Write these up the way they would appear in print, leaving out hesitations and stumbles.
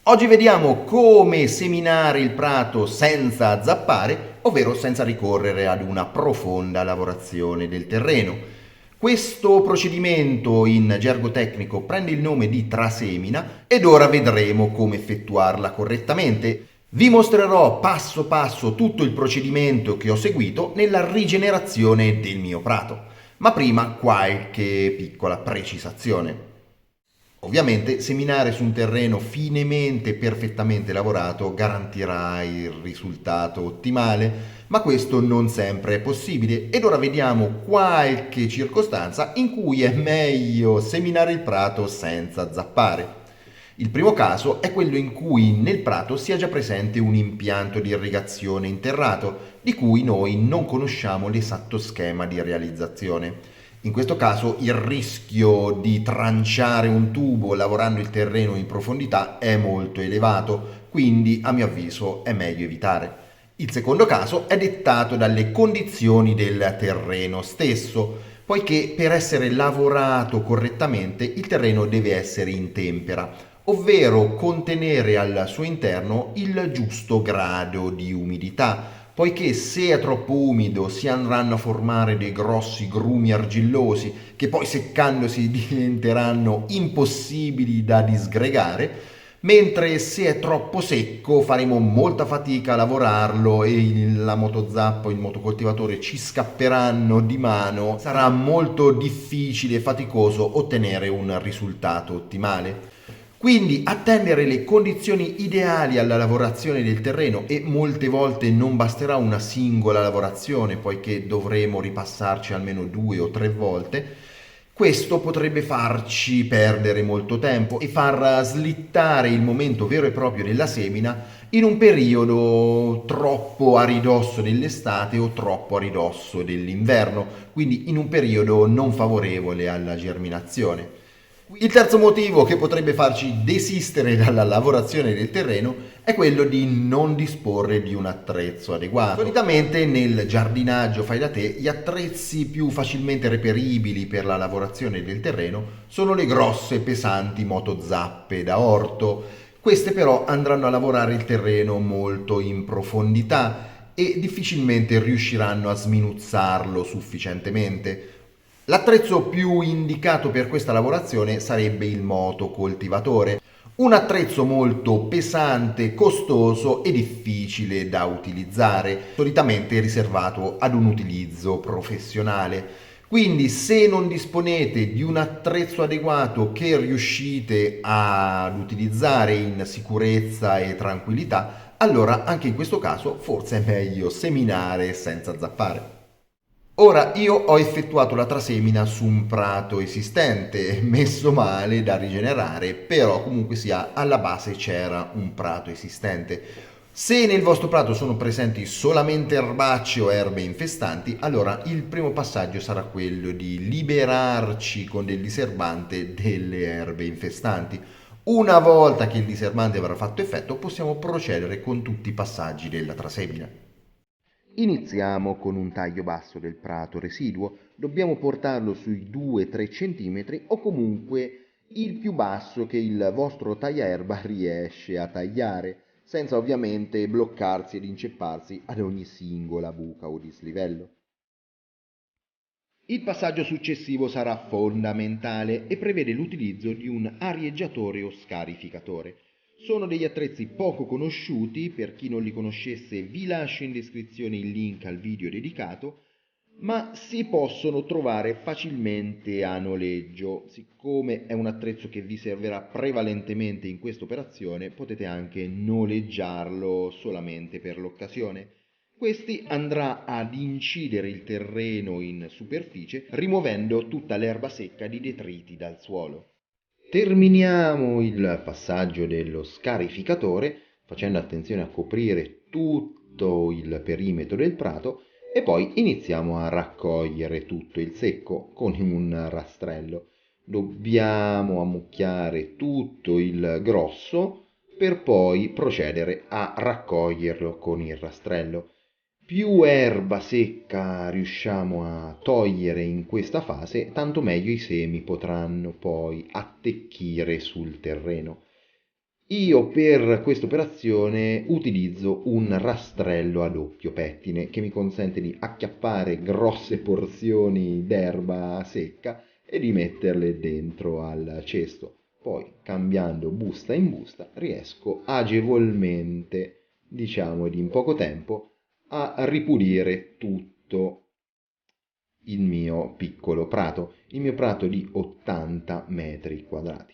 Oggi vediamo come seminare il prato senza zappare, ovvero senza ricorrere ad una profonda lavorazione del terreno. Questo procedimento in gergo tecnico prende il nome di trasemina ed ora vedremo come effettuarla correttamente. Vi mostrerò passo passo tutto il procedimento che ho seguito nella rigenerazione del mio prato, ma prima qualche piccola precisazione. Ovviamente seminare su un terreno finemente e perfettamente lavorato garantirà il risultato ottimale, ma questo non sempre è possibile ed ora vediamo qualche circostanza in cui è meglio seminare il prato senza zappare. Il primo caso è quello in cui nel prato sia già presente un impianto di irrigazione interrato, di cui noi non conosciamo l'esatto schema di realizzazione. In questo caso il rischio di tranciare un tubo lavorando il terreno in profondità è molto elevato, quindi a mio avviso è meglio evitare. Il secondo caso è dettato dalle condizioni del terreno stesso, poiché per essere lavorato correttamente il terreno deve essere in tempera, ovvero contenere al suo interno il giusto grado di umidità, poiché se è troppo umido si andranno a formare dei grossi grumi argillosi che poi seccandosi diventeranno impossibili da disgregare, mentre se è troppo secco faremo molta fatica a lavorarlo e la motozappa o il motocoltivatore ci scapperanno di mano, sarà molto difficile e faticoso ottenere un risultato ottimale. Quindi attendere le condizioni ideali alla lavorazione del terreno e molte volte non basterà una singola lavorazione poiché dovremo ripassarci almeno 2 o 3 volte. Questo potrebbe farci perdere molto tempo e far slittare il momento vero e proprio della semina in un periodo troppo a ridosso dell'estate o troppo a ridosso dell'inverno, quindi in un periodo non favorevole alla germinazione. Il terzo motivo che potrebbe farci desistere dalla lavorazione del terreno è quello di non disporre di un attrezzo adeguato. Solitamente nel giardinaggio fai da te gli attrezzi più facilmente reperibili per la lavorazione del terreno sono le grosse pesanti motozappe da orto. Queste però andranno a lavorare il terreno molto in profondità e difficilmente riusciranno a sminuzzarlo sufficientemente. L'attrezzo più indicato per questa lavorazione sarebbe il motocoltivatore, un attrezzo molto pesante, costoso e difficile da utilizzare, solitamente riservato ad un utilizzo professionale. Quindi se non disponete di un attrezzo adeguato che riuscite ad utilizzare in sicurezza e tranquillità, allora anche in questo caso forse è meglio seminare senza zappare. Ora io ho effettuato la trasemina su un prato esistente, messo male da rigenerare, però comunque sia alla base c'era un prato esistente. Se nel vostro prato sono presenti solamente erbacce o erbe infestanti, allora il primo passaggio sarà quello di liberarci con del diserbante delle erbe infestanti. Una volta che il diserbante avrà fatto effetto, possiamo procedere con tutti i passaggi della trasemina. Iniziamo con un taglio basso del prato residuo, dobbiamo portarlo sui 2-3 cm o comunque il più basso che il vostro tagliaerba riesce a tagliare, senza ovviamente bloccarsi ed incepparsi ad ogni singola buca o dislivello. Il passaggio successivo sarà fondamentale e prevede l'utilizzo di un arieggiatore o scarificatore. Sono degli attrezzi poco conosciuti, per chi non li conoscesse vi lascio in descrizione il link al video dedicato, ma si possono trovare facilmente a noleggio. Siccome è un attrezzo che vi servirà prevalentemente in questa operazione, potete anche noleggiarlo solamente per l'occasione. Questi andrà ad incidere il terreno in superficie, rimuovendo tutta l'erba secca di detriti dal suolo. Terminiamo il passaggio dello scarificatore, facendo attenzione a coprire tutto il perimetro del prato e poi iniziamo a raccogliere tutto il secco con un rastrello. Dobbiamo ammucchiare tutto il grosso per poi procedere a raccoglierlo con il rastrello. Più erba secca riusciamo a togliere in questa fase, tanto meglio i semi potranno poi attecchire sul terreno. Io per questa operazione utilizzo un rastrello a doppio pettine che mi consente di acchiappare grosse porzioni d'erba secca e di metterle dentro al cesto. Poi, cambiando busta in busta, riesco agevolmente, diciamo, ed in poco tempo, a ripulire tutto il mio prato di 80 metri quadrati.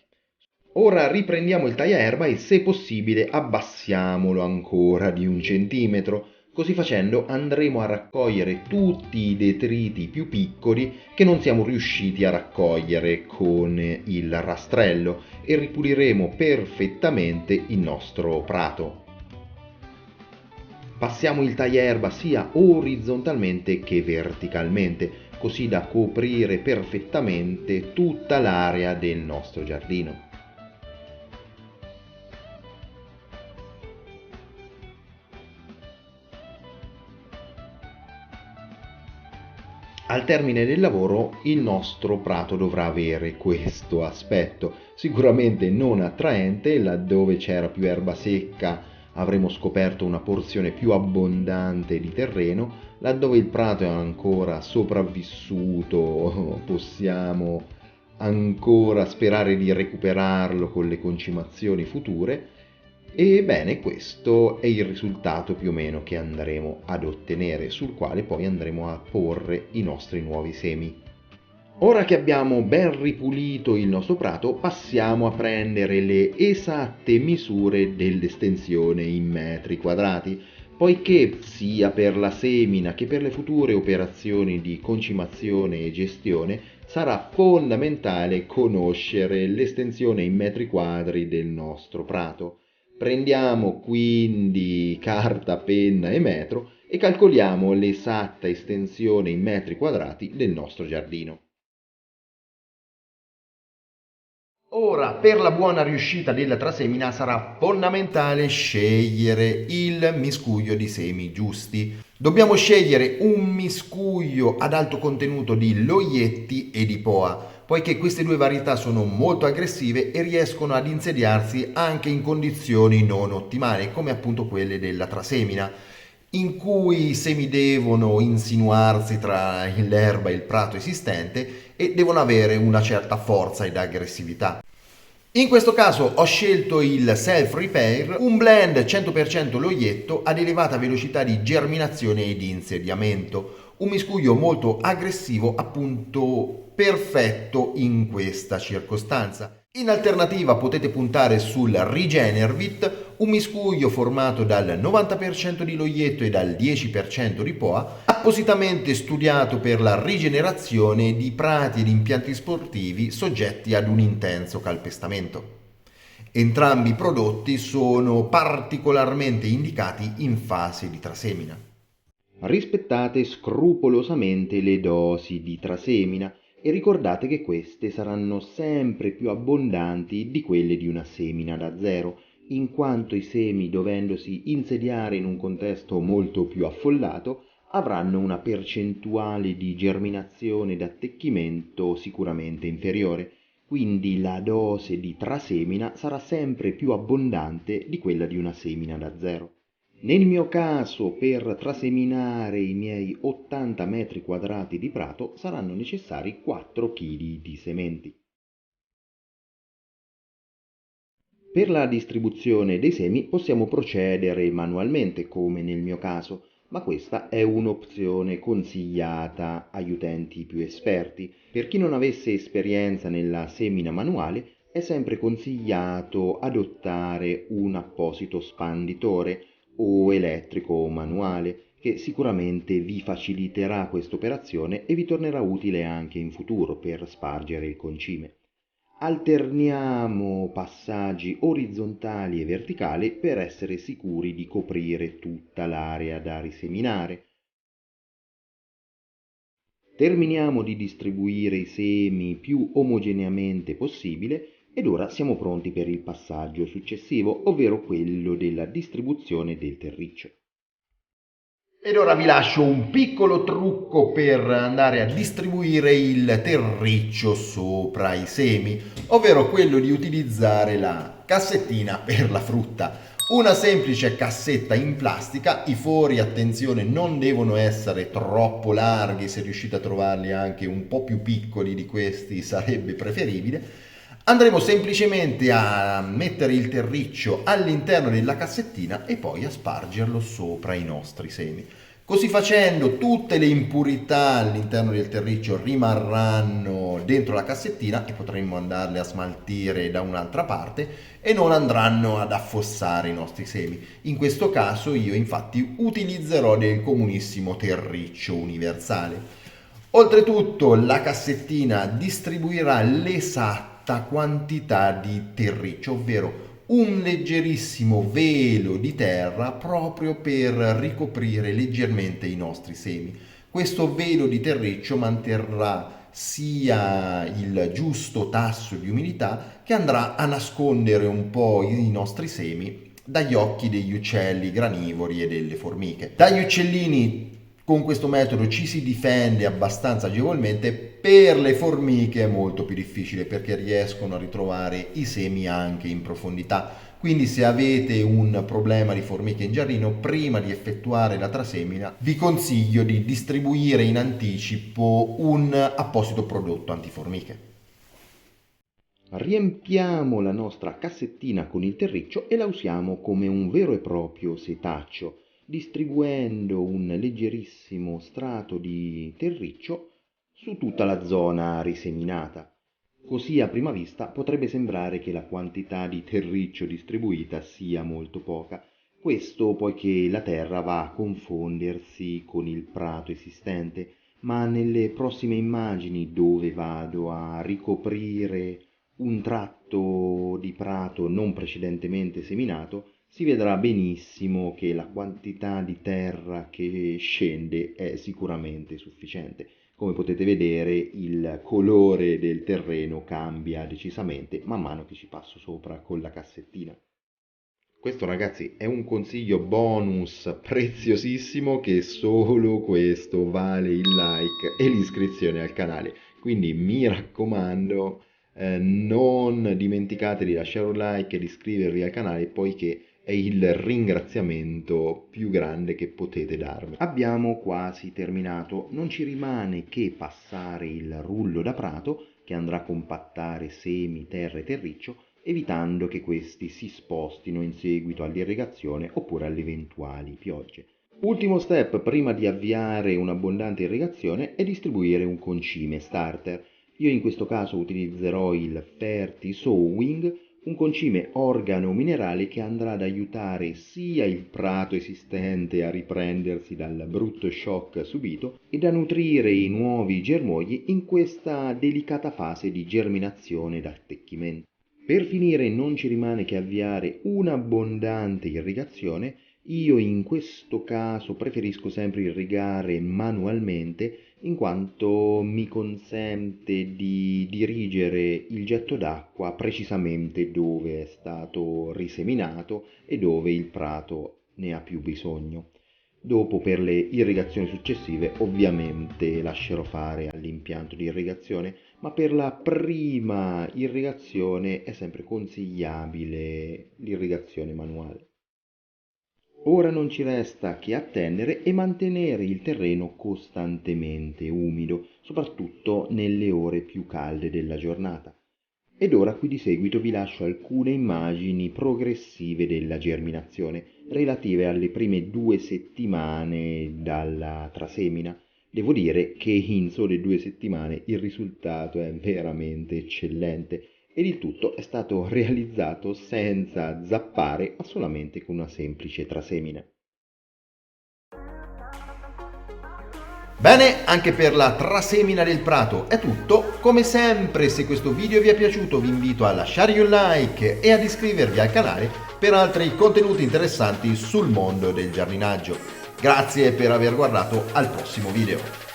Ora riprendiamo il tagliaerba e se possibile abbassiamolo ancora di 1 centimetro. Così facendo andremo a raccogliere tutti i detriti più piccoli che non siamo riusciti a raccogliere con il rastrello e ripuliremo perfettamente il nostro prato. Passiamo il tagliaerba sia orizzontalmente che verticalmente, così da coprire perfettamente tutta l'area del nostro giardino. Al termine del lavoro il nostro prato dovrà avere questo aspetto, sicuramente non attraente, laddove c'era più erba secca avremo scoperto una porzione più abbondante di terreno, laddove il prato è ancora sopravvissuto possiamo ancora sperare di recuperarlo con le concimazioni future. Ebbene, questo è il risultato più o meno che andremo ad ottenere, sul quale poi andremo a porre i nostri nuovi semi. Ora che abbiamo ben ripulito il nostro prato, passiamo a prendere le esatte misure dell'estensione in metri quadrati, poiché sia per la semina che per le future operazioni di concimazione e gestione sarà fondamentale conoscere l'estensione in metri quadri del nostro prato. Prendiamo quindi carta, penna e metro e calcoliamo l'esatta estensione in metri quadrati del nostro giardino. Ora, per la buona riuscita della trasemina sarà fondamentale scegliere il miscuglio di semi giusti. Dobbiamo scegliere un miscuglio ad alto contenuto di loietti e di poa, poiché queste due varietà sono molto aggressive e riescono ad insediarsi anche in condizioni non ottimali, come appunto quelle della trasemina, in cui i semi devono insinuarsi tra l'erba e il prato esistente e devono avere una certa forza ed aggressività. In questo caso ho scelto il Self Repair, un blend 100% loietto ad elevata velocità di germinazione e di insediamento, un miscuglio molto aggressivo, appunto perfetto in questa circostanza. In alternativa potete puntare sul Regenervit, un miscuglio formato dal 90% di loietto e dal 10% di poa, appositamente studiato per la rigenerazione di prati ed impianti sportivi soggetti ad un intenso calpestamento. Entrambi i prodotti sono particolarmente indicati in fase di trasemina. Rispettate scrupolosamente le dosi di trasemina e ricordate che queste saranno sempre più abbondanti di quelle di una semina da zero, in quanto i semi, dovendosi insediare in un contesto molto più affollato, avranno una percentuale di germinazione ed attecchimento sicuramente inferiore, quindi la dose di trasemina sarà sempre più abbondante di quella di una semina da zero. Nel mio caso, per traseminare i miei 80 metri quadrati di prato saranno necessari 4 kg di sementi. Per la distribuzione dei semi possiamo procedere manualmente, come nel mio caso, ma questa è un'opzione consigliata agli utenti più esperti. Per chi non avesse esperienza nella semina manuale, è sempre consigliato adottare un apposito spanditore o elettrico o manuale, che sicuramente vi faciliterà questa operazione e vi tornerà utile anche in futuro per spargere il concime. Alterniamo passaggi orizzontali e verticali per essere sicuri di coprire tutta l'area da riseminare. Terminiamo di distribuire i semi più omogeneamente possibile ed ora siamo pronti per il passaggio successivo, ovvero quello della distribuzione del terriccio. Ed ora vi lascio un piccolo trucco per andare a distribuire il terriccio sopra i semi, ovvero quello di utilizzare la cassettina per la frutta. Una semplice cassetta in plastica, i fori, attenzione, non devono essere troppo larghi, se riuscite a trovarli anche un po' più piccoli di questi sarebbe preferibile. Andremo semplicemente a mettere il terriccio all'interno della cassettina e poi a spargerlo sopra i nostri semi. Così facendo tutte le impurità all'interno del terriccio rimarranno dentro la cassettina e potremo andarle a smaltire da un'altra parte e non andranno ad affossare i nostri semi. In questo caso io infatti utilizzerò del comunissimo terriccio universale. Oltretutto la cassettina distribuirà l'esatta quantità di terriccio, ovvero un leggerissimo velo di terra proprio per ricoprire leggermente i nostri semi. Questo velo di terriccio manterrà sia il giusto tasso di umidità che andrà a nascondere un po' i nostri semi dagli occhi degli uccelli granivori e delle formiche. Dagli uccellini con questo metodo ci si difende abbastanza agevolmente, per le formiche è molto più difficile perché riescono a ritrovare i semi anche in profondità. Quindi se avete un problema di formiche in giardino, prima di effettuare la trasemina vi consiglio di distribuire in anticipo un apposito prodotto antiformiche. Riempiamo la nostra cassettina con il terriccio e la usiamo come un vero e proprio setaccio, distribuendo un leggerissimo strato di terriccio su tutta la zona riseminata. Così a prima vista potrebbe sembrare che la quantità di terriccio distribuita sia molto poca, questo poiché la terra va a confondersi con il prato esistente, ma nelle prossime immagini dove vado a ricoprire un tratto di prato non precedentemente seminato, si vedrà benissimo che la quantità di terra che scende è sicuramente sufficiente. Come potete vedere, il colore del terreno cambia decisamente man mano che ci passo sopra con la cassettina. Questo, ragazzi, è un consiglio bonus preziosissimo che solo questo vale il like e l'iscrizione al canale. Quindi mi raccomando, non dimenticate di lasciare un like e di iscrivervi al canale, poiché è il ringraziamento più grande che potete darmi. Abbiamo quasi terminato, non ci rimane che passare il rullo da prato che andrà a compattare semi, terra e terriccio, evitando che questi si spostino in seguito all'irrigazione oppure alle eventuali piogge. Ultimo step prima di avviare un'abbondante irrigazione è distribuire un concime starter. Io in questo caso utilizzerò il Ferti Sowing, un concime organo minerale che andrà ad aiutare sia il prato esistente a riprendersi dal brutto shock subito ed a nutrire i nuovi germogli in questa delicata fase di germinazione ed attecchimento. Per finire non ci rimane che avviare un'abbondante irrigazione. Io in questo caso preferisco sempre irrigare manualmente, in quanto mi consente di dirigere il getto d'acqua precisamente dove è stato riseminato e dove il prato ne ha più bisogno. Dopo, per le irrigazioni successive, ovviamente lascerò fare all'impianto di irrigazione, ma per la prima irrigazione è sempre consigliabile l'irrigazione manuale. Ora non ci resta che attendere e mantenere il terreno costantemente umido, soprattutto nelle ore più calde della giornata. Ed ora qui di seguito vi lascio alcune immagini progressive della germinazione, relative alle prime 2 settimane dalla trasemina. Devo dire che in sole 2 settimane il risultato è veramente eccellente ed il tutto è stato realizzato senza zappare, ma solamente con una semplice trasemina. Bene, anche per la trasemina del prato è tutto. Come sempre, se questo video vi è piaciuto vi invito a lasciargli un like e ad iscrivervi al canale per altri contenuti interessanti sul mondo del giardinaggio. Grazie per aver guardato, al prossimo video.